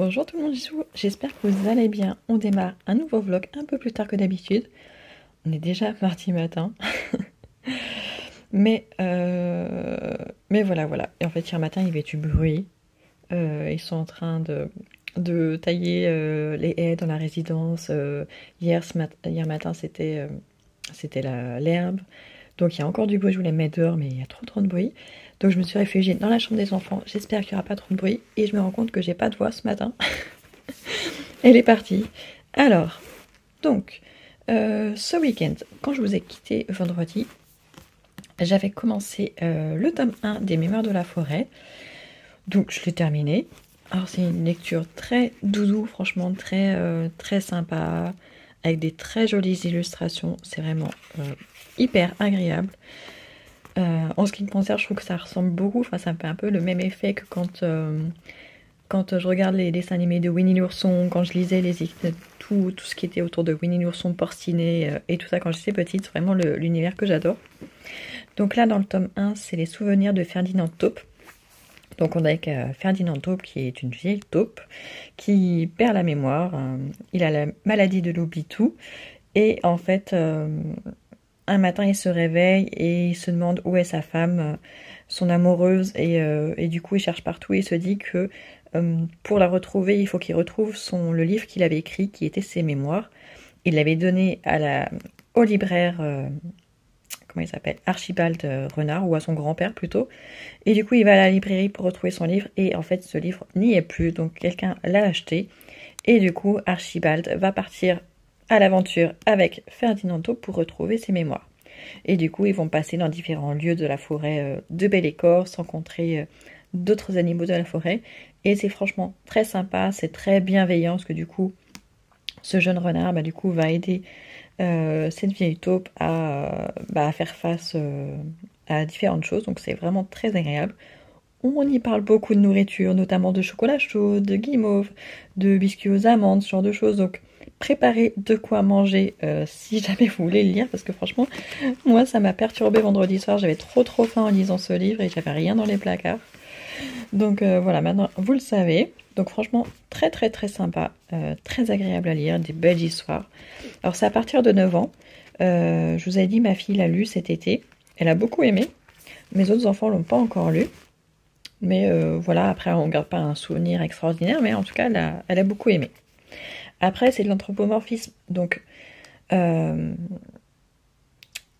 Bonjour tout le monde, j'espère que vous allez bien. On démarre un nouveau vlog un peu plus tard que d'habitude. On est déjà mardi matin. mais, mais voilà. Et en fait, hier matin, il y avait du bruit. Ils sont en train de tailler les haies dans la résidence. Hier matin, c'était l'herbe. Donc il y a encore du bruit, je voulais me mettre dehors, mais il y a trop de bruit. Donc je me suis réfugiée dans la chambre des enfants. J'espère qu'il n'y aura pas trop de bruit. Et je me rends compte que j'ai pas de voix ce matin. Elle est partie. Alors, donc, ce week-end, quand je vous ai quitté vendredi, j'avais commencé le tome 1 des Mémoires de la forêt. Donc je l'ai terminé. Alors c'est une lecture très doudou, franchement très sympa, avec des très jolies illustrations. C'est vraiment hyper agréable. En ce qui me concerne, je trouve que ça ressemble beaucoup, enfin ça me fait un peu le même effet que quand je regarde les dessins animés de Winnie l'ourson, quand je lisais tout ce qui était autour de Winnie l'ourson, Porcinet et tout ça quand j'étais petite, c'est vraiment l'univers que j'adore. Donc là dans le tome 1, c'est les souvenirs de Ferdinand Taupe. Donc on a avec Ferdinand Taupe qui est une vieille taupe qui perd la mémoire, il a la maladie de l'oubli-tout et en fait un matin il se réveille et il se demande où est sa femme, son amoureuse et du coup il cherche partout et il se dit que pour la retrouver il faut qu'il retrouve le livre qu'il avait écrit qui était ses mémoires. Il l'avait donné au libraire comment il s'appelle, Archibald Renard, ou à son grand-père plutôt. Et du coup, il va à la librairie pour retrouver son livre, et en fait, ce livre n'y est plus, donc quelqu'un l'a acheté. Et du coup, Archibald va partir à l'aventure avec Ferdinand Taupe pour retrouver ses mémoires. Et du coup, ils vont passer dans différents lieux de la forêt de Belle-Écorce, rencontrer d'autres animaux de la forêt. Et c'est franchement très sympa, c'est très bienveillant, parce que du coup, ce jeune renard, du coup, va aider cette vieille taupe à faire face à différentes choses, donc c'est vraiment très agréable. On y parle beaucoup de nourriture, notamment de chocolat chaud, de guimauve, de biscuits aux amandes, ce genre de choses, donc préparez de quoi manger si jamais vous voulez le lire, parce que franchement, moi ça m'a perturbé vendredi soir, j'avais trop faim en lisant ce livre et j'avais rien dans les placards. Donc voilà, maintenant vous le savez. Donc franchement, très sympa, très agréable à lire, des belles histoires. Alors c'est à partir de 9 ans. Je vous ai dit, ma fille l'a lu cet été. Elle a beaucoup aimé. Mes autres enfants l'ont pas encore lu. Mais voilà, après on ne garde pas un souvenir extraordinaire, mais en tout cas, elle a beaucoup aimé. Après, c'est de l'anthropomorphisme. Donc,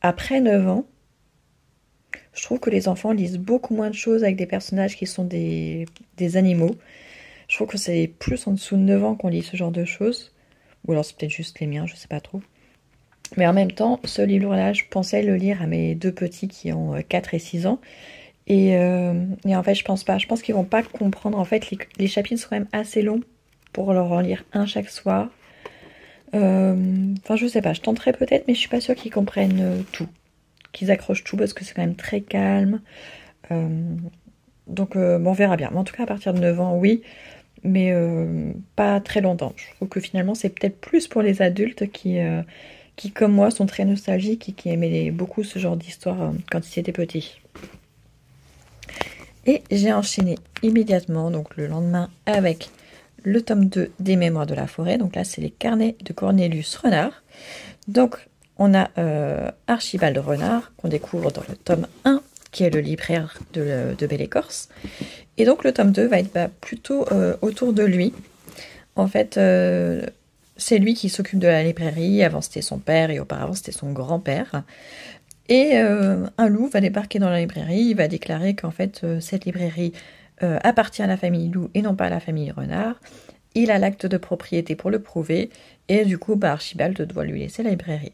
après 9 ans, je trouve que les enfants lisent beaucoup moins de choses avec des personnages qui sont des animaux. Je trouve que c'est plus en dessous de 9 ans qu'on lit ce genre de choses. Ou alors c'est peut-être juste les miens, je sais pas trop. Mais en même temps, ce livre-là, je pensais le lire à mes deux petits qui ont 4 et 6 ans. Et en fait, je pense pas. Je pense qu'ils vont pas comprendre. En fait, les chapitres sont quand même assez longs pour leur en lire un chaque soir. Enfin, je sais pas. Je tenterai peut-être, mais je suis pas sûre qu'ils comprennent tout. Qu'ils accrochent tout parce que c'est quand même très calme. Donc, bon, on verra bien. Mais en tout cas, à partir de 9 ans, oui. Mais pas très longtemps. Je trouve que finalement, c'est peut-être plus pour les adultes qui, comme moi, sont très nostalgiques et qui aimaient beaucoup ce genre d'histoire quand ils étaient petits. Et j'ai enchaîné immédiatement, donc le lendemain, avec le tome 2 des Mémoires de la forêt. Donc là, c'est les carnets de Cornelius Renard. Donc, on a Archibald Renard, qu'on découvre dans le tome 1, qui est le libraire de Belle-Écorce. Et donc, le tome 2 va être plutôt autour de lui. En fait, c'est lui qui s'occupe de la librairie. Avant, c'était son père et auparavant, c'était son grand-père. Et un loup va débarquer dans la librairie, il va déclarer qu'en fait cette librairie appartient à la famille Loup et non pas à la famille Renard. Il a l'acte de propriété pour le prouver et du coup Archibald doit lui laisser la librairie.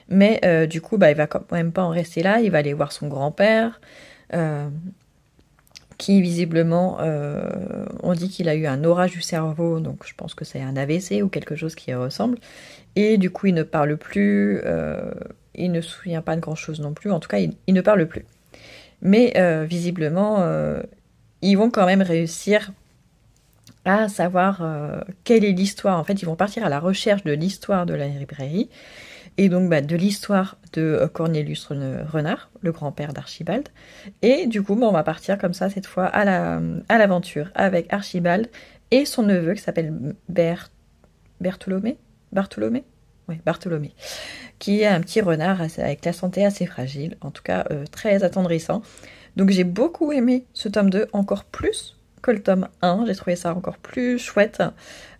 Mais du coup il va quand même pas en rester là, il va aller voir son grand-père qui visiblement on dit qu'il a eu un orage du cerveau, donc je pense que c'est un AVC ou quelque chose qui ressemble. Et du coup il ne parle plus... il ne se souvient pas de grand-chose non plus. En tout cas, il ne parle plus. Mais visiblement, ils vont quand même réussir à savoir quelle est l'histoire. En fait, ils vont partir à la recherche de l'histoire de la librairie. Et donc de l'histoire de Cornelius Renard, le grand-père d'Archibald. Et du coup, on va partir comme ça cette fois à l'aventure avec Archibald et son neveu qui s'appelle Bartholomé, Bartholomé, oui, Bartholomé, qui est un petit renard avec la santé assez fragile, en tout cas très attendrissant. Donc j'ai beaucoup aimé ce tome 2, encore plus que le tome 1, j'ai trouvé ça encore plus chouette.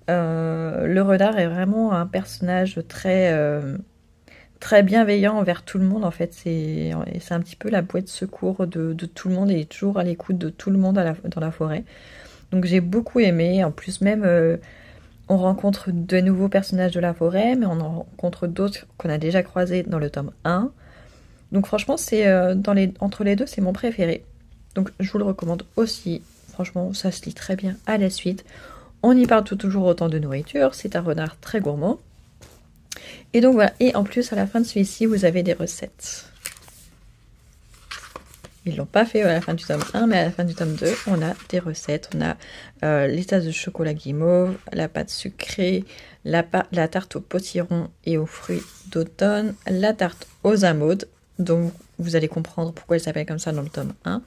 Le renard est vraiment un personnage très bienveillant envers tout le monde, en fait. C'est un petit peu la bouée de secours de tout le monde, et il est toujours à l'écoute de tout le monde dans la forêt. Donc j'ai beaucoup aimé. En plus, même on rencontre de nouveaux personnages de la forêt, mais on en rencontre d'autres qu'on a déjà croisés dans le tome 1. Donc franchement, c'est entre les deux, c'est mon préféré. Donc je vous le recommande aussi. Franchement, ça se lit très bien à la suite. On y parle toujours autant de nourriture. C'est un renard très gourmand. Et donc voilà. Et en plus, à la fin de celui-ci, vous avez des recettes. Ils l'ont pas fait à la fin du tome 1, mais à la fin du tome 2, on a des recettes. On a les tasses de chocolat guimauve, la pâte sucrée, la tarte aux potirons et aux fruits d'automne, la tarte aux amandes. Donc vous allez comprendre pourquoi elle s'appelle comme ça dans le tome 1.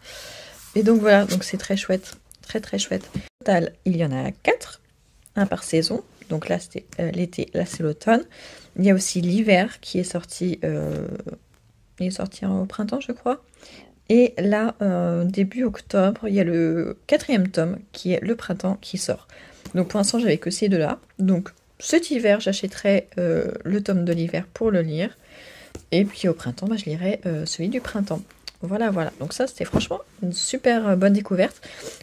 Et donc voilà, donc c'est très chouette. Très très chouette. Au total, il y en a 4, un par saison. Donc là c'était l'été, là c'est l'automne. Il y a aussi l'hiver qui est sorti, il est sorti au printemps je crois. Et là, début octobre, il y a le 4e tome qui est le printemps qui sort. Donc pour l'instant j'avais que ces deux-là. Donc cet hiver j'achèterai le tome de l'hiver pour le lire. Et puis au printemps, je lirai celui du printemps. Voilà, voilà. Donc ça, c'était franchement une super bonne découverte.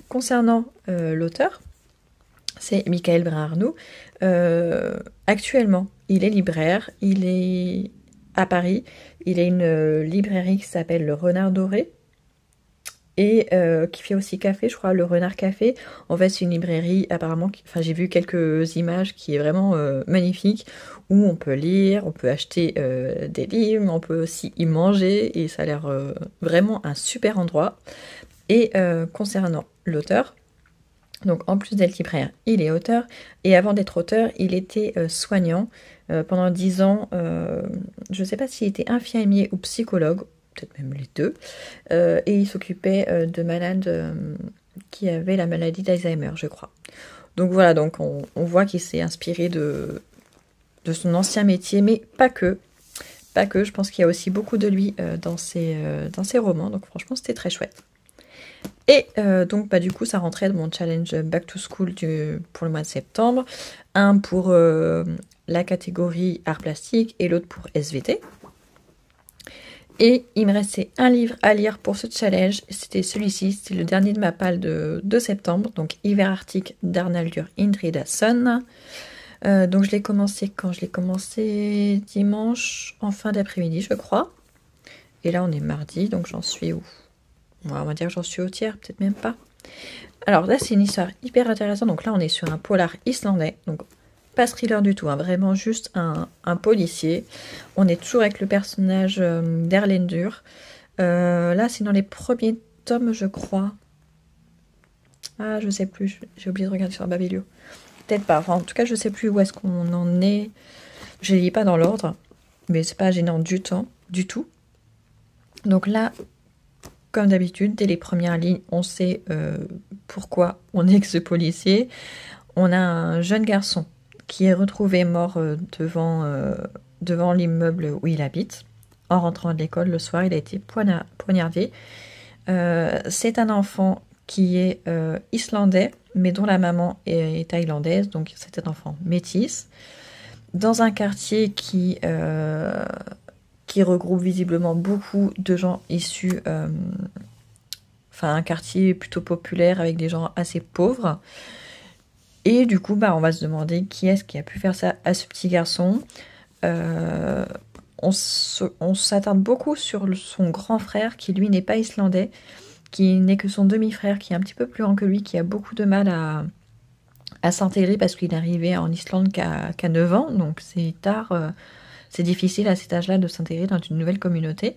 Concernant l'auteur, c'est Michael Brin-Arnoux. Actuellement, il est libraire. Il est à Paris. Il a une librairie qui s'appelle Le Renard Doré. Et qui fait aussi café, je crois, le Renard Café. En fait, c'est une librairie, apparemment, enfin, j'ai vu quelques images qui est vraiment magnifique, où on peut lire, on peut acheter des livres, on peut aussi y manger, et ça a l'air vraiment un super endroit. Et concernant l'auteur, donc en plus d'être libraire, il est auteur, et avant d'être auteur, il était soignant pendant 10 ans. Je ne sais pas s'il était infirmier ou psychologue, peut-être même les deux, et il s'occupait de malades qui avaient la maladie d'Alzheimer, je crois. Donc voilà, donc on voit qu'il s'est inspiré de son ancien métier, mais pas que. Pas que, je pense qu'il y a aussi beaucoup de lui dans ses romans, donc franchement c'était très chouette. Et donc bah, du coup ça rentrait dans mon challenge Back to School pour le mois de septembre. Un pour la catégorie art plastique et l'autre pour SVT. Et il me restait un livre à lire pour ce challenge, c'était celui-ci, c'était le dernier de ma palle de septembre, donc Hiver Arctique d'Arnaldur Indridason. Donc je l'ai commencé quand? Je l'ai commencé dimanche en fin d'après-midi je crois. Et là on est mardi, donc j'en suis où? On va dire que j'en suis au tiers, peut-être même pas. Alors là c'est une histoire hyper intéressante, donc là on est sur un polar islandais, donc pas thriller du tout, hein, vraiment juste un policier. On est toujours avec le personnage d'Erlendur. Là c'est dans les premiers tomes je crois. Ah je sais plus, j'ai oublié de regarder sur Babylio. Peut-être pas, enfin en tout cas je sais plus où est-ce qu'on en est. Je ne lis pas dans l'ordre, mais c'est pas gênant du tout. Donc là, comme d'habitude, dès les premières lignes, on sait pourquoi on est que ce policier. On a un jeune garçon qui est retrouvé mort devant l'immeuble où il habite. En rentrant de l'école le soir, il a été poignardé. C'est un enfant qui est islandais, mais dont la maman est thaïlandaise, donc c'est un enfant métis, dans un quartier qui regroupe visiblement beaucoup de gens issus, enfin un quartier plutôt populaire avec des gens assez pauvres. Et du coup, bah, on va se demander qui est-ce qui a pu faire ça à ce petit garçon. On s'attarde beaucoup sur son grand frère, qui lui n'est pas islandais, qui n'est que son demi-frère, qui est un petit peu plus grand que lui, qui a beaucoup de mal à s'intégrer parce qu'il est arrivé en Islande qu'à 9 ans, donc c'est tard, c'est difficile à cet âge-là de s'intégrer dans une nouvelle communauté,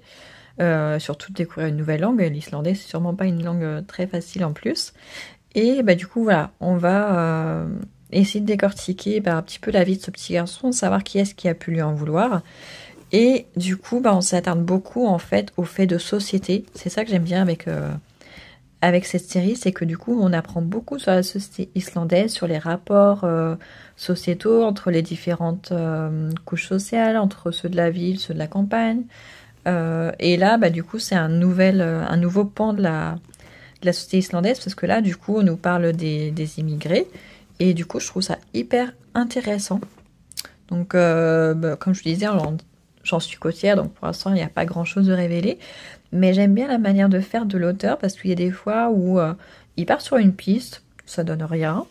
surtout de découvrir une nouvelle langue. L'islandais, c'est sûrement pas une langue très facile en plus. Et bah, du coup, voilà, on va essayer de décortiquer un petit peu la vie de ce petit garçon, savoir qui est-ce qui a pu lui en vouloir. Et du coup, bah, on s'attarde beaucoup en fait aux faits de société. C'est ça que j'aime bien avec cette série, c'est que du coup, on apprend beaucoup sur la société islandaise, sur les rapports sociétaux entre les différentes couches sociales, entre ceux de la ville, ceux de la campagne. Et là, bah, du coup, c'est un nouveau pan de la société islandaise, parce que là, du coup, on nous parle des immigrés. Et du coup, je trouve ça hyper intéressant. Donc, bah, comme je vous disais, j'en suis côtière, donc pour l'instant, il n'y a pas grand-chose de révélé. Mais j'aime bien la manière de faire de l'auteur, parce qu'il y a des fois où il part sur une piste, ça donne rien.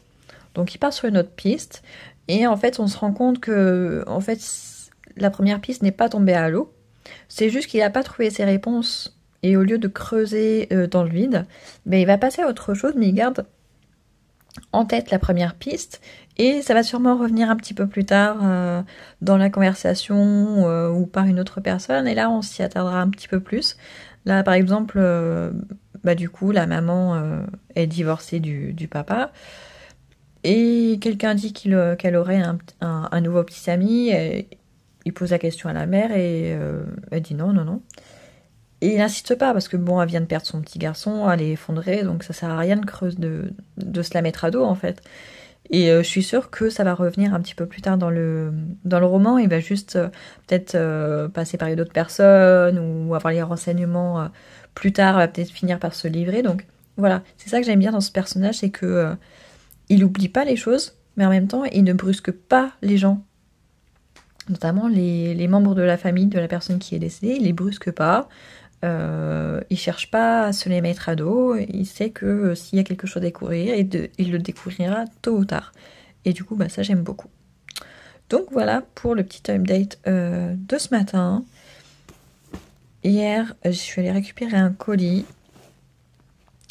Donc, il part sur une autre piste. Et en fait, on se rend compte que en fait, la première piste n'est pas tombée à l'eau. C'est juste qu'il n'a pas trouvé ses réponses. Et au lieu de creuser dans le vide, ben, il va passer à autre chose, mais il garde en tête la première piste. Et ça va sûrement revenir un petit peu plus tard dans la conversation ou par une autre personne. Et là, on s'y attardera un petit peu plus. Là, par exemple, bah, du coup, la maman est divorcée du papa. Et quelqu'un dit qu'elle aurait un nouveau petit ami. Et il pose la question à la mère et elle dit non, non, non. Et il n'insiste pas parce que bon, elle vient de perdre son petit garçon, elle est effondrée, donc ça sert à rien de se la mettre à dos en fait. Et je suis sûre que ça va revenir un petit peu plus tard dans le roman. Il va juste peut-être passer par d'autres personnes ou avoir les renseignements plus tard, va peut-être finir par se livrer. Donc voilà, c'est ça que j'aime bien dans ce personnage, c'est que il oublie pas les choses, mais en même temps, il ne brusque pas les gens. Notamment les membres de la famille de la personne qui est décédée, il les brusque pas. Il cherche pas à se les mettre à dos, il sait que s'il y a quelque chose à découvrir, il le découvrira tôt ou tard. Et du coup, bah, ça j'aime beaucoup. Donc voilà pour le petit update de ce matin. Hier, je suis allée récupérer un colis.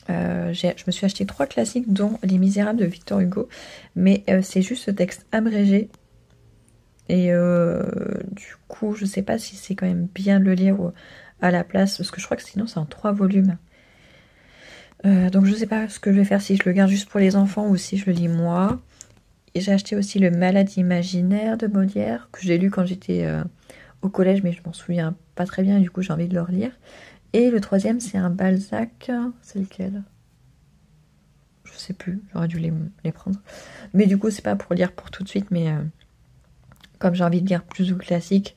Je me suis acheté 3 classiques, dont Les Misérables de Victor Hugo. Mais c'est juste ce texte abrégé. Et du coup, je sais pas si c'est quand même bien de le lire à la place, parce que je crois que sinon c'est en 3 volumes. Donc je sais pas ce que je vais faire, si je le garde juste pour les enfants ou si je le lis moi. Et j'ai acheté aussi Le Malade imaginaire de Molière, que j'ai lu quand j'étais au collège, mais je m'en souviens pas très bien, et du coup j'ai envie de le relire. Et le troisième, c'est un Balzac, c'est lequel? Je sais plus, j'aurais dû les prendre. Mais du coup, c'est pas pour lire pour tout de suite, mais comme j'ai envie de lire plus de classiques,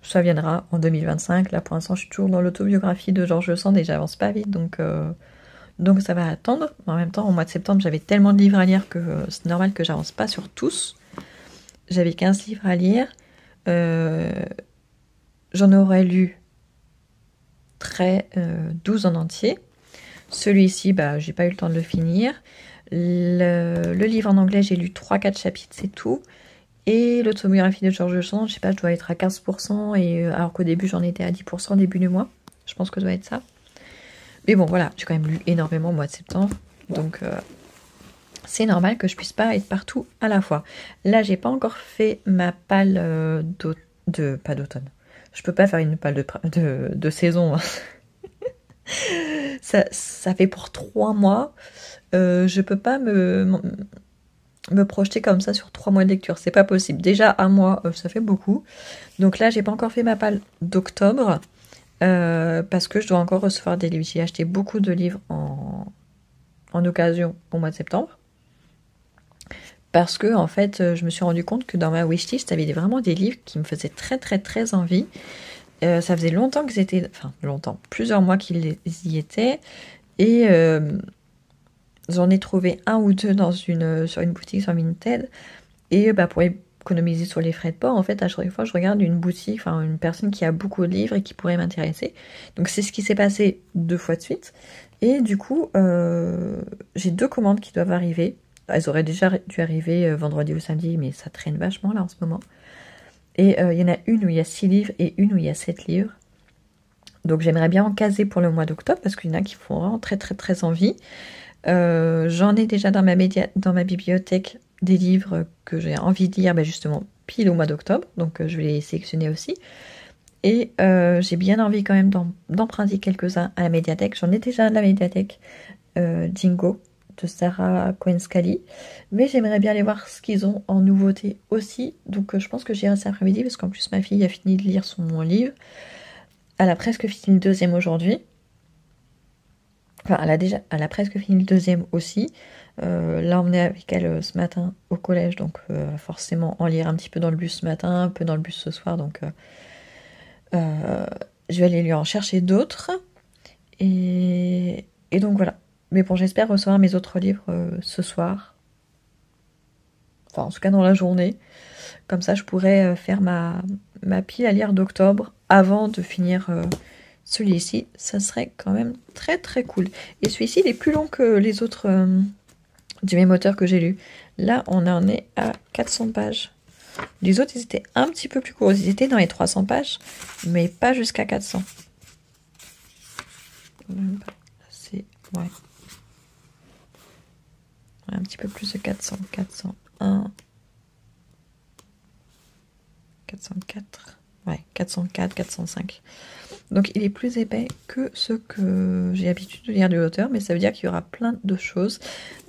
ça viendra en 2025. Là, pour l'instant, je suis toujours dans l'autobiographie de George Sand et j'avance pas vite, donc ça va attendre. En même temps, au mois de septembre, j'avais tellement de livres à lire que c'est normal que j'avance pas sur tous. J'avais 15 livres à lire. J'en aurais lu 12 en entier. Celui-ci, bah, j'ai pas eu le temps de le finir. Le livre en anglais, j'ai lu 3-4 chapitres, c'est tout. Et l'autobiographie de George Sand, je sais pas, je dois être à 15%, alors qu'au début j'en étais à 10% début du mois. Je pense que ça doit être ça. Mais bon, voilà, j'ai quand même lu énormément au mois de septembre. Donc c'est normal que je puisse pas être partout à la fois. Là, j'ai pas encore fait ma palle pas d'automne. Je peux pas faire une palle de saison. Ça fait pour 3 mois. Je peux pas me projeter comme ça sur 3 mois de lecture, c'est pas possible. Déjà un mois, ça fait beaucoup. Donc là, j'ai pas encore fait ma palle d'octobre parce que je dois encore recevoir des livres. J'ai acheté beaucoup de livres en occasion au mois de septembre parce que en fait, je me suis rendu compte que dans ma wishlist, il y avait vraiment des livres qui me faisaient très très très envie. Ça faisait longtemps qu'ils étaient, enfin longtemps, plusieurs mois qu'ils y étaient, et j'en ai trouvé un ou deux sur une boutique sur Vinted. Et bah, pour économiser sur les frais de port, en fait, à chaque fois, je regarde une boutique, enfin une personne qui a beaucoup de livres et qui pourrait m'intéresser. Donc c'est ce qui s'est passé 2 fois de suite. Et du coup, j'ai 2 commandes qui doivent arriver. Elles auraient déjà dû arriver vendredi ou samedi, mais ça traîne vachement là en ce moment. Et il y en a une où il y a 6 livres et une où il y a 7 livres. Donc j'aimerais bien en caser pour le mois d'octobre parce qu'il y en a qui font vraiment très très très envie. J'en ai déjà dans ma bibliothèque des livres que j'ai envie de lire, bah justement pile au mois d'octobre, donc je vais les sélectionner aussi. Et j'ai bien envie quand même d'emprunter quelques-uns à la médiathèque. J'en ai déjà à la médiathèque Dingo de Sarah Cohen-Scally, mais j'aimerais bien aller voir ce qu'ils ont en nouveauté aussi. Donc je pense que j'irai cet après-midi parce qu'en plus ma fille a fini de lire son livre. Elle a presque fini le 2e aujourd'hui. Enfin, elle a presque fini le deuxième aussi. Là, on est avec elle ce matin au collège, donc forcément en lire un petit peu dans le bus ce matin, un peu dans le bus ce soir, donc je vais aller lui en chercher d'autres. Et donc voilà. Mais bon, j'espère recevoir mes autres livres ce soir. Enfin, en tout cas dans la journée. Comme ça, je pourrais faire ma pile à lire d'octobre avant de finir celui-ci. Ça serait quand même très très cool. Et celui-ci, il est plus long que les autres du même auteur que j'ai lu. Là, on en est à 400 pages. Les autres, ils étaient un petit peu plus courts. Ils étaient dans les 300 pages, mais pas jusqu'à 400. C'est... Ouais. Un petit peu plus de 400. 401... 404, ouais, 404, 405. Donc il est plus épais que ce que j'ai l'habitude de lire de l'auteur, mais ça veut dire qu'il y aura plein de choses.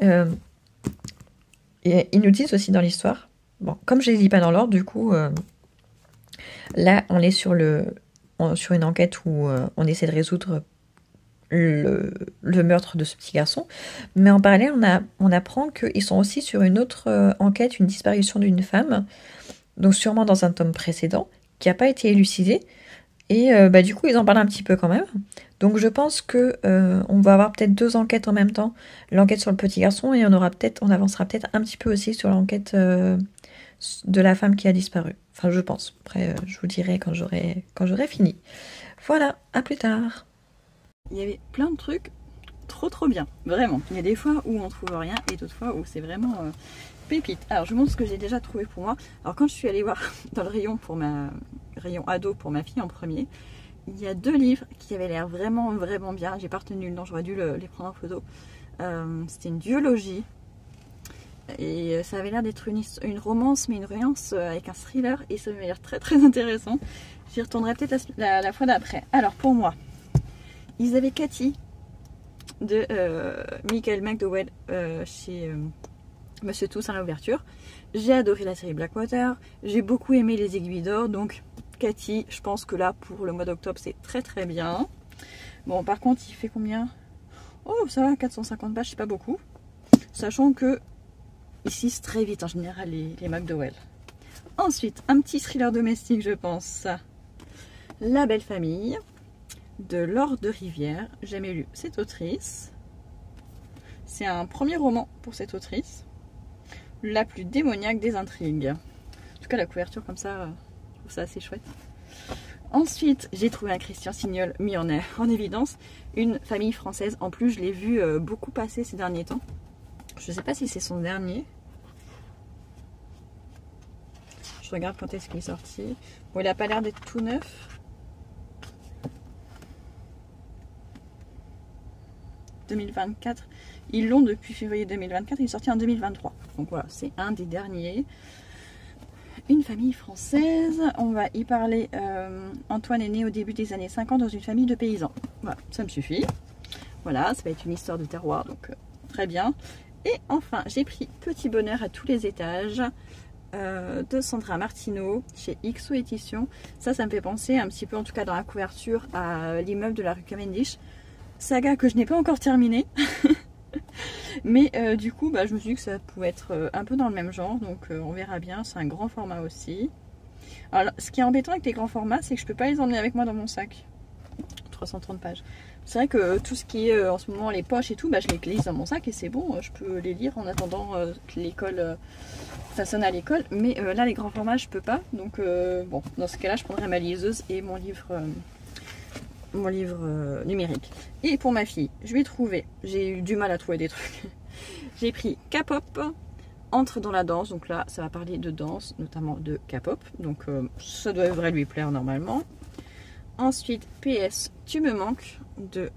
Et ils nous disent aussi dans l'histoire, bon, comme je les lis pas dans l'ordre, du coup, là on est sur une enquête où on essaie de résoudre le meurtre de ce petit garçon, mais en parallèle on apprend qu'ils sont aussi sur une autre enquête, une disparition d'une femme, donc sûrement dans un tome précédent, qui n'a pas été élucidé, et du coup ils en parlent un petit peu quand même. Donc je pense que on va avoir peut-être 2 enquêtes en même temps, l'enquête sur le petit garçon, et on avancera peut-être un petit peu aussi sur l'enquête de la femme qui a disparu. Enfin je pense, après je vous dirai quand j'aurai fini. Voilà, à plus tard. Il y avait plein de trucs trop bien, vraiment. Il y a des fois où on trouve rien et d'autres fois où c'est vraiment pépite. Alors je vous montre ce que j'ai déjà trouvé pour moi. Alors quand je suis allée voir dans le rayon rayon ado pour ma fille en premier, il y a 2 livres qui avaient l'air vraiment bien. J'ai pas retenu le nom, j'aurais dû les prendre en photo. C'était une duologie et ça avait l'air d'être une romance, mais une romance avec un thriller, et ça m'avait l'air très intéressant. J'y retournerai peut-être la fois d'après. Alors pour moi, ils avaient Cathy de Michael McDowell chez Monsieur Tous à l'ouverture. J'ai adoré la série Blackwater, j'ai beaucoup aimé Les Aiguilles d'Or, donc Cathy, je pense que là pour le mois d'octobre c'est très bien. Bon, par contre il fait combien? Oh ça va, 450 pages, c'est pas beaucoup, sachant que ici c'est très vite en général les McDowell. Ensuite un petit thriller domestique, je pense, La Belle Famille de Laure de Rivière. Jamais lu cette autrice, c'est un premier roman pour cette autrice, la plus démoniaque des intrigues. En tout cas la couverture comme ça, je trouve ça assez chouette. Ensuite j'ai trouvé un Christian Signol mis en évidence, Une famille française. En plus je l'ai vu beaucoup passer ces derniers temps, je sais pas si c'est son dernier, je regarde quand est-ce qu'il est sorti. Bon, il a pas l'air d'être tout neuf. 2024, ils l'ont depuis février 2024, il est sorti en 2023, donc voilà, c'est un des derniers. Une famille française, on va y parler. Antoine est né au début des années 50 dans une famille de paysans, voilà, ça me suffit. Voilà, ça va être une histoire de terroir, donc très bien. Et enfin j'ai pris Petit Bonheur à tous les étages de Sandra Martineau chez XO Éditions. Ça me fait penser un petit peu, en tout cas dans la couverture, à L'immeuble de la rue Cavendish, saga que je n'ai pas encore terminée. Mais du coup je me suis dit que ça pouvait être un peu dans le même genre, donc on verra bien. C'est un grand format aussi. Alors ce qui est embêtant avec les grands formats, c'est que je peux pas les emmener avec moi dans mon sac. 330 pages. C'est vrai que tout ce qui est en ce moment les poches et tout, je les glisse dans mon sac et c'est bon, je peux les lire en attendant que l'école ça sonne à l'école. Mais là les grands formats je peux pas, donc bon, dans ce cas là je prendrai ma liseuse et mon livre numérique. Et pour ma fille, je vais trouver, j'ai eu du mal à trouver des trucs. J'ai pris K-pop, Entre dans la danse, donc là ça va parler de danse, notamment de K-pop, donc ça devrait lui plaire normalement. Ensuite PS Tu me manques de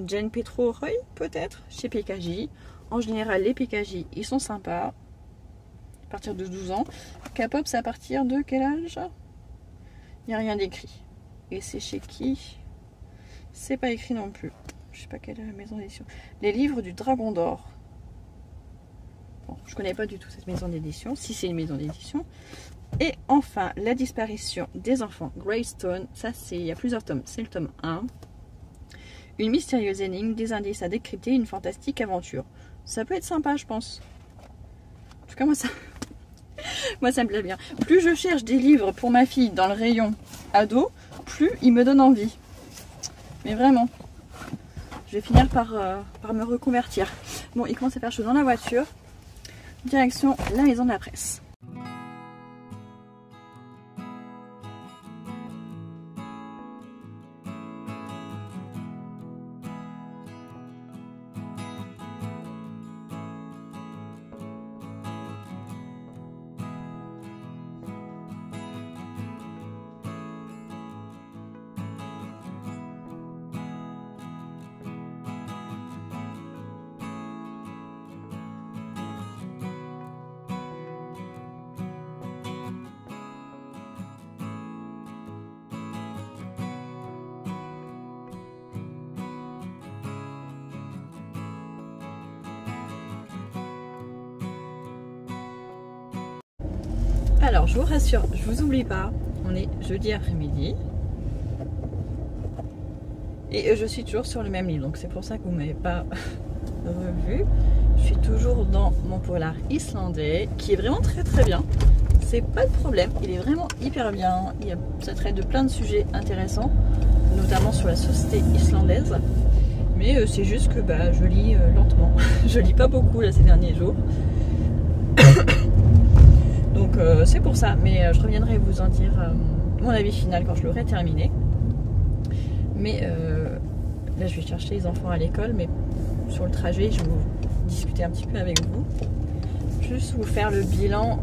Jen Petro Roy, peut-être, chez PKJ. En général les PKJ ils sont sympas, à partir de 12 ans. K-pop c'est à partir de quel âge? Il n'y a rien d'écrit. Et c'est chez qui? C'est pas écrit non plus. Je sais pas quelle maison d'édition. Les livres du Dragon d'Or. Bon, je connais pas du tout cette maison d'édition, si c'est une maison d'édition. Et enfin, La disparition des enfants Greystone. Ça, c'est, il y a plusieurs tomes. C'est le tome 1. Une mystérieuse énigme, des indices à décrypter, une fantastique aventure. Ça peut être sympa, je pense. En tout cas, moi, ça me plaît bien. Plus je cherche des livres pour ma fille dans le rayon ado, plus il me donne envie. Mais vraiment, je vais finir par me reconvertir. Bon, il commence à faire chaud dans la voiture. Direction la maison de la presse. Alors, je vous rassure, je vous oublie pas, on est jeudi après-midi. Et je suis toujours sur le même livre, donc c'est pour ça que vous ne m'avez pas revu. Je suis toujours dans mon polar islandais, qui est vraiment très très bien. C'est pas de problème, il est vraiment hyper bien. Ça traite de plein de sujets intéressants, notamment sur la société islandaise. Mais c'est juste que je lis lentement. Je lis pas beaucoup là ces derniers jours. Donc c'est pour ça, mais je reviendrai vous en dire mon avis final quand je l'aurai terminé. Mais là je vais chercher les enfants à l'école, mais sur le trajet je vais vous discuter un petit peu avec vous. Juste vous faire le bilan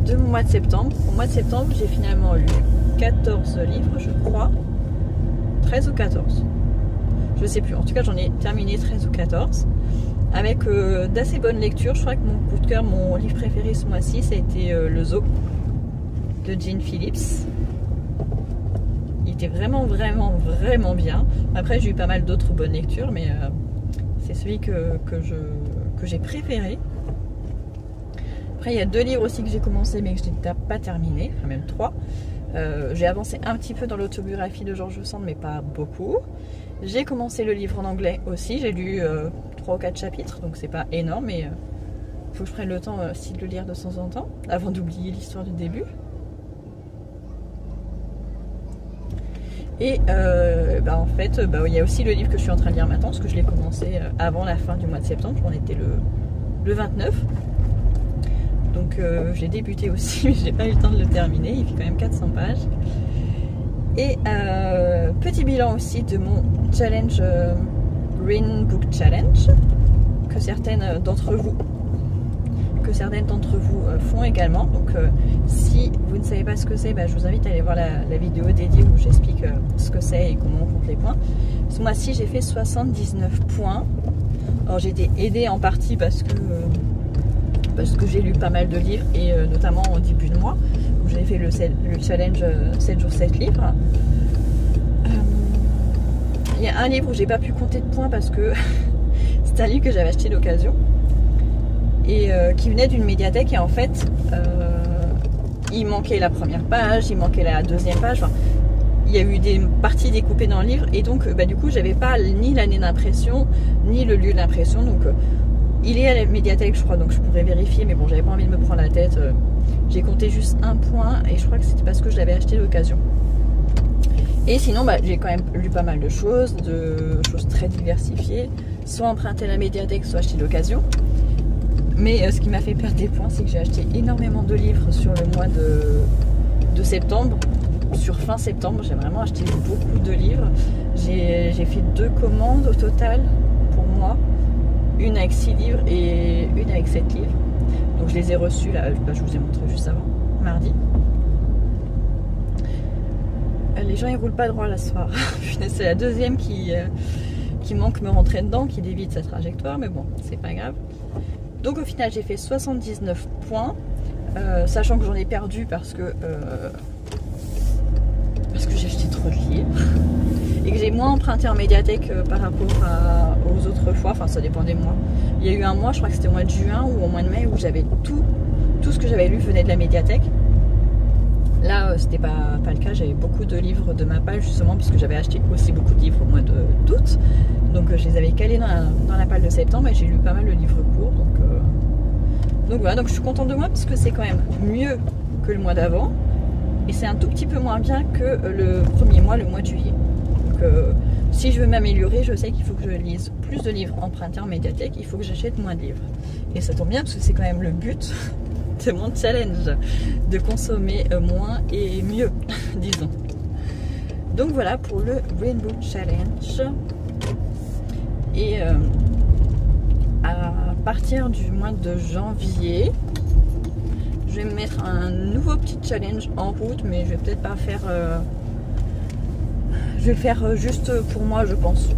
de mon mois de septembre. Au mois de septembre j'ai finalement lu 14 livres je crois, 13 ou 14. Je sais plus, en tout cas j'en ai terminé 13 ou 14. Avec d'assez bonnes lectures. Je crois que mon coup de cœur, mon livre préféré ce mois-ci, ça a été Le Zoo de Jean Phillips. Il était vraiment bien. Après j'ai eu pas mal d'autres bonnes lectures, mais c'est celui que j'ai préféré. Après il y a 2 livres aussi que j'ai commencé mais que je n'ai pas terminé, enfin même 3. J'ai avancé un petit peu dans l'autobiographie de George Sand, mais pas beaucoup. J'ai commencé le livre en anglais aussi, j'ai lu 3 ou 4 chapitres, donc c'est pas énorme, mais il faut que je prenne le temps aussi de le lire de temps en temps, avant d'oublier l'histoire du début. Et en fait, il y a aussi le livre que je suis en train de lire maintenant, parce que je l'ai commencé avant la fin du mois de septembre, on était le 29. Donc j'ai débuté aussi, mais j'ai pas eu le temps de le terminer, il fait quand même 400 pages. Et petit bilan aussi de mon challenge Green Book Challenge que certaines d'entre vous font également. Donc si vous ne savez pas ce que c'est, je vous invite à aller voir la vidéo dédiée où j'explique ce que c'est et comment on compte les points. Ce mois-ci j'ai fait 79 points. Alors j'ai été aidée en partie parce que j'ai lu pas mal de livres et notamment au début de mois où j'ai fait le challenge 7 jours 7 livres. Il y a un livre où j'ai pas pu compter de points parce que c'est un livre que j'avais acheté d'occasion et qui venait d'une médiathèque, et en fait il manquait la première page, il manquait la deuxième page, enfin, il y a eu des parties découpées dans le livre, et donc du coup j'avais pas ni l'année d'impression ni le lieu d'impression. Donc il est à la médiathèque je crois, donc je pourrais vérifier, mais bon j'avais pas envie de me prendre la tête. J'ai compté juste un point et je crois que c'était parce que je l'avais acheté d'occasion. Et sinon j'ai quand même lu pas mal de choses très diversifiées, soit emprunté à la médiathèque, soit acheté d'occasion. Mais ce qui m'a fait perdre des points, c'est que j'ai acheté énormément de livres sur le mois de septembre. Sur fin septembre, j'ai vraiment acheté beaucoup de livres. J'ai fait 2 commandes au total pour moi. Une avec 6 livres et une avec 7 livres. Donc je les ai reçus là, je vous ai montré juste avant, mardi. Les gens ils roulent pas droit là ce soir. C'est la deuxième qui manque me rentrer dedans, qui dévie de sa trajectoire, mais bon, c'est pas grave. Donc au final j'ai fait 79 points, sachant que j'en ai perdu parce que j'ai acheté trop de livres et que j'ai moins emprunté en médiathèque par rapport aux autres fois. Enfin ça dépend des mois. Il y a eu un mois, je crois que c'était au mois de juin ou au mois de mai, où j'avais tout ce que j'avais lu venait de la médiathèque. Là, c'était pas le cas. J'avais beaucoup de livres de ma palle justement puisque j'avais acheté aussi beaucoup de livres au mois d'août. Donc je les avais calés dans la palle de septembre et j'ai lu pas mal de livres courts. Donc voilà, donc je suis contente de moi parce que c'est quand même mieux que le mois d'avant. Et c'est un tout petit peu moins bien que le premier mois, le mois de juillet. Donc si je veux m'améliorer, je sais qu'il faut que je lise plus de livres empruntés en médiathèque, il faut que j'achète moins de livres. Et ça tombe bien parce que c'est quand même le but de mon challenge, de consommer moins et mieux, disons. Donc voilà pour le Rainbow Challenge. Et à partir du mois de janvier, je vais me mettre un nouveau petit challenge en route, mais je vais peut-être pas faire... je vais le faire juste pour moi, je pense.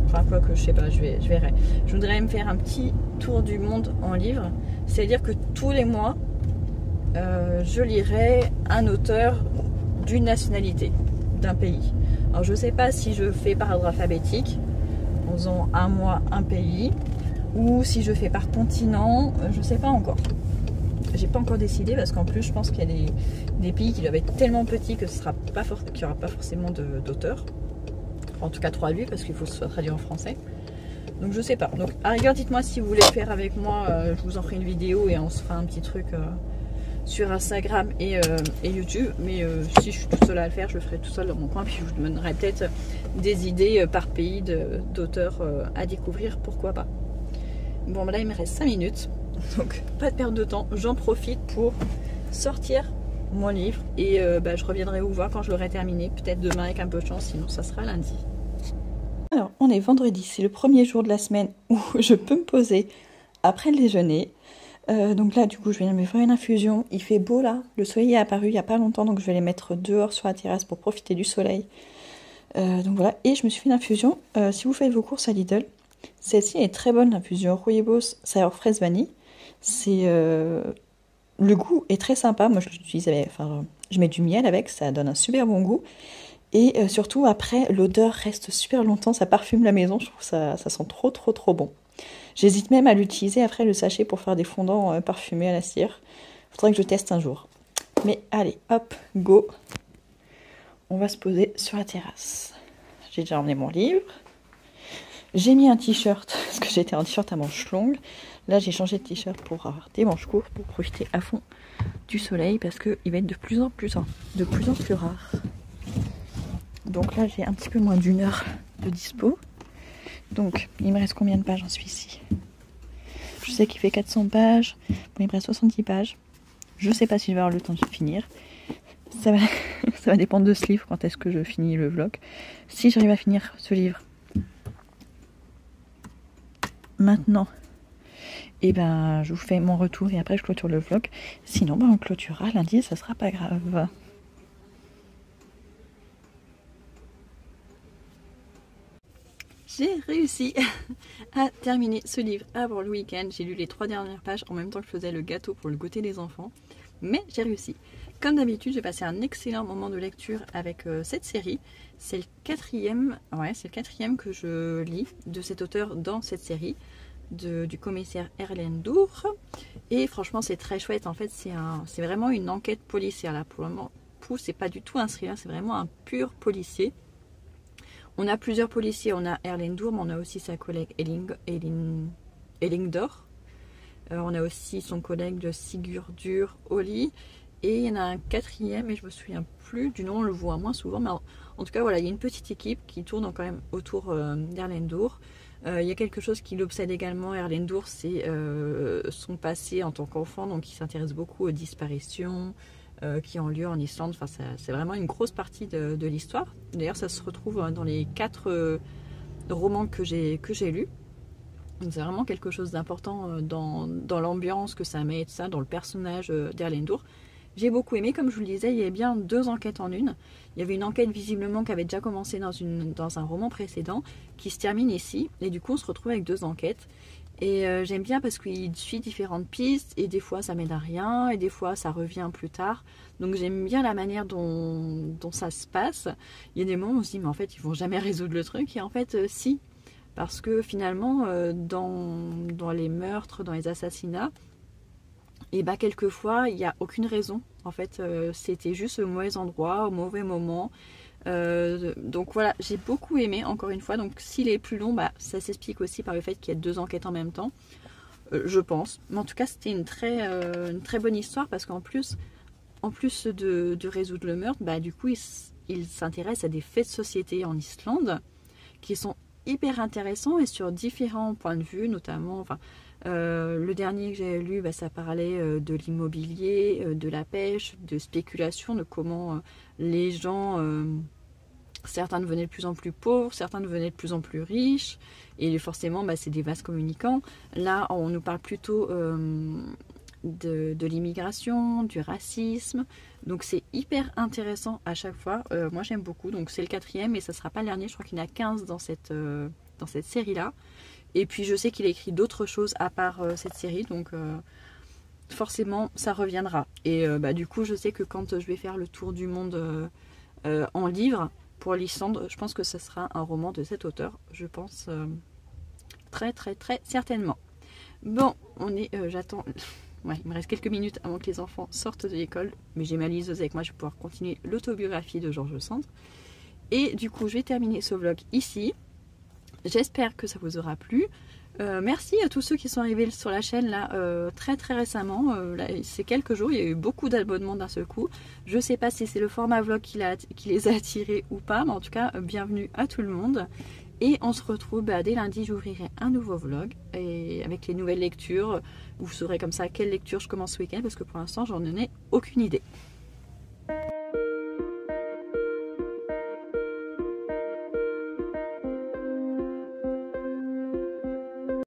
Enfin, quoi que je sais pas, je verrai. Je voudrais me faire un petit tour du monde en livre. C'est-à-dire que tous les mois, je lirai un auteur d'une nationalité, d'un pays. Alors je sais pas si je fais par ordre alphabétique, en faisant un mois, un pays, ou si je fais par continent, je sais pas encore. J'ai pas encore décidé parce qu'en plus je pense qu'il y a des pays qui doivent être tellement petits que qu'il n'y aura pas forcément d'auteur. En tout cas traduit parce qu'il faut que ce soit traduit en français. Donc je sais pas. Donc à rigueur, dites-moi si vous voulez faire avec moi, je vous en ferai une vidéo et on se fera un petit truc sur Instagram et YouTube. Mais si je suis toute seule à le faire, je le ferai tout seul dans mon coin. Puis je vous donnerai peut-être des idées par pays d'auteurs à découvrir, pourquoi pas. Bon là il me reste 5 minutes. Donc pas de perte de temps, j'en profite pour sortir mon livre et je reviendrai vous voir quand je l'aurai terminé, peut-être demain avec un peu de chance, sinon ça sera lundi. Alors on est vendredi, c'est le premier jour de la semaine où je peux me poser après le déjeuner. Donc là du coup je viens de me faire une infusion, il fait beau là, le soleil est apparu il n'y a pas longtemps donc je vais les mettre dehors sur la terrasse pour profiter du soleil. Donc voilà, et je me suis fait une infusion, si vous faites vos courses à Lidl, celle-ci est très bonne, l'infusion Rooibos Sour Fraise Vanille. C'est le goût est très sympa. Moi je l'utilise avec, enfin je mets du miel avec, ça donne un super bon goût. Et surtout après l'odeur reste super longtemps, ça parfume la maison, je trouve ça sent trop bon. J'hésite même à l'utiliser après le sachet pour faire des fondants parfumés à la cire. Faudrait que je teste un jour. Mais allez, hop, go. On va se poser sur la terrasse. J'ai déjà emmené mon livre. J'ai mis un t-shirt, parce que j'étais en t-shirt à manches longues. Là, j'ai changé de t-shirt pour avoir des manches courtes, pour profiter à fond du soleil, parce qu'il va être de plus en plus rare. Donc là, j'ai un petit peu moins d'une heure de dispo. Donc, il me reste combien de pages en Suisse? Je sais qu'il fait 400 pages. Bon, il me reste 70 pages. Je sais pas si je vais avoir le temps de finir. Ça va dépendre de ce livre, quand est-ce que je finis le vlog. Si j'arrive à finir ce livre maintenant, et je vous fais mon retour et après je clôture le vlog. Sinon on clôturera lundi, ça sera pas grave. J'ai réussi à terminer ce livre avant le week-end. J'ai lu les 3 dernières pages en même temps que je faisais le gâteau pour le goûter des enfants, mais j'ai réussi. Comme d'habitude, j'ai passé un excellent moment de lecture avec cette série. C'est le quatrième que je lis de cet auteur dans cette série, du commissaire Erlen Dour. Et franchement, c'est très chouette. En fait, c'est vraiment une enquête policière. Là, pour le moment, c'est pas du tout un thriller, c'est vraiment un pur policier. On a plusieurs policiers. On a Erlen Dour, mais on a aussi sa collègue Ellingdor. On a aussi son collègue de Sigurdur Oli. Et il y en a un quatrième, et je me souviens plus du nom, on le voit moins souvent. Mais en tout cas, voilà, il y a une petite équipe qui tourne quand même autour d'Erlen Dour. Il y a quelque chose qui l'obsède également, Erlen Dour, c'est son passé en tant qu'enfant. Donc il s'intéresse beaucoup aux disparitions qui ont lieu en Islande. Enfin, c'est vraiment une grosse partie de l'histoire. D'ailleurs, ça se retrouve dans les 4 romans que j'ai lus. Donc c'est vraiment quelque chose d'important dans l'ambiance que ça met, ça, dans le personnage d'Erlen Dour. J'ai beaucoup aimé, comme je vous le disais, il y avait bien 2 enquêtes en une. Il y avait une enquête visiblement qui avait déjà commencé dans un roman précédent, qui se termine ici. Et du coup, on se retrouve avec 2 enquêtes. Et j'aime bien parce qu'il suit différentes pistes, et des fois ça mène à rien, et des fois ça revient plus tard. Donc j'aime bien la manière dont ça se passe. Il y a des moments où on se dit, mais en fait, ils vont jamais résoudre le truc. Et en fait, si. Parce que finalement, dans les meurtres, dans les assassinats, Et bah quelquefois il n'y a aucune raison. En fait, c'était juste au mauvais endroit, au mauvais moment. Donc voilà, j'ai beaucoup aimé encore une fois. Donc s'il est plus long, bah, ça s'explique aussi par le fait qu'il y a 2 enquêtes en même temps, je pense. Mais en tout cas, c'était une très bonne histoire parce qu'en plus, de résoudre le meurtre, bah, du coup, il s'intéresse à des faits de société en Islande qui sont hyper intéressants et sur différents points de vue, notamment, enfin, le dernier que j'ai lu, bah, ça parlait de l'immobilier, de la pêche, de spéculation, de comment les gens, certains devenaient de plus en plus pauvres, certains devenaient de plus en plus riches, et forcément, bah, c'est des vases communicants. Là, on nous parle plutôt de l'immigration, du racisme, donc c'est hyper intéressant à chaque fois. Moi, j'aime beaucoup, donc c'est le 4e, et ça sera pas le dernier, je crois qu'il y en a 15 dans cette série-là. Et puis je sais qu'il a écrit d'autres choses à part cette série, donc forcément ça reviendra. Et bah, du coup je sais que quand je vais faire le tour du monde en livre pour l'Islande, je pense que ce sera un roman de cet auteur, je pense très certainement. Bon, j'attends, ouais, il me reste quelques minutes avant que les enfants sortent de l'école, mais j'ai ma liseuse avec moi, je vais pouvoir continuer l'autobiographie de George Sand. Et du coup je vais terminer ce vlog ici. J'espère que ça vous aura plu. Merci à tous ceux qui sont arrivés sur la chaîne là très récemment. Ces quelques jours, il y a eu beaucoup d'abonnements d'un seul coup. Je ne sais pas si c'est le format vlog qui les a attirés ou pas, mais en tout cas, bienvenue à tout le monde. Et on se retrouve dès lundi, j'ouvrirai un nouveau vlog et avec les nouvelles lectures. Vous saurez comme ça quelle lecture je commence ce week-end parce que pour l'instant, j'en ai aucune idée.